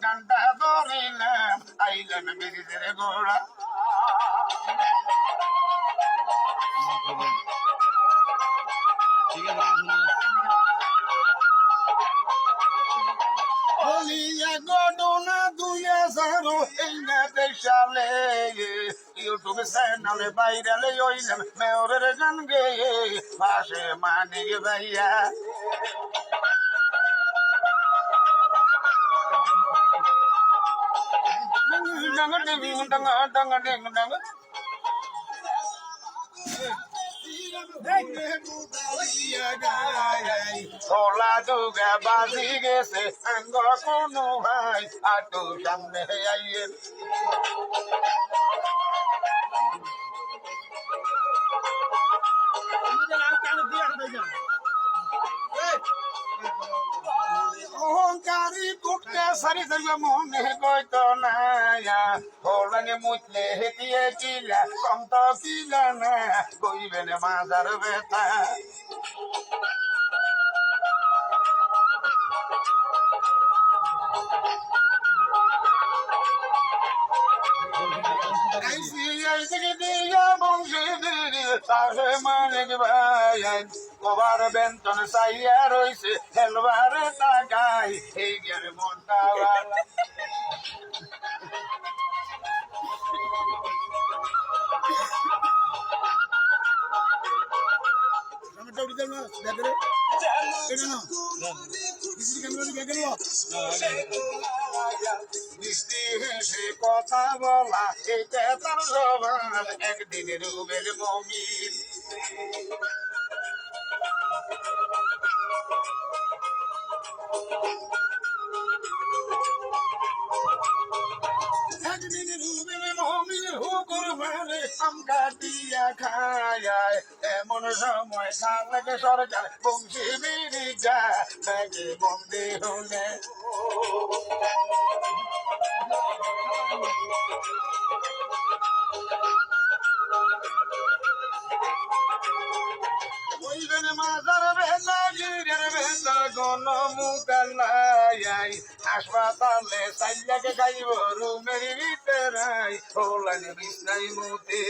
গানটা ধরিলাম আইলাম ব্রিজের গোড়া বলিয়া ঘটনা 2000 সালে ইউটিউব চ্যানেলে ভাইরালে হইলাম মেয়রের গান গেয়ে পাশে মানিক ভাইয়া ছোলা দুগা বাজি গেছে আঙ্গ কোনো ভাই আটু সামনে আইয়ের অহংকারী কুটকে সারি ধরবে মনে কইত না হোলানে মুতলে হেতিয়ে কিলা কম তো কিলা না কইবেন মাজার বেতা কবার বেতন চাইয়া রইছে খেলবারে টাকাই এই গেলে মনটা কথা বলা এটা তার জবান একদিনের রুবের মমিন একদিনের রুবের মমিনের হুকুর মারে আমকা দিয়া খায় এমন সময় সামনে সরকার বংশী বিড়ি যা নাকি বন্দী হলে মাজার বেলা গিরের বেলা গণ মুকালাই হাসপাতালে চাইলাকে খাইব রুমের ভিতরাই হোলানে বিছনাই মতে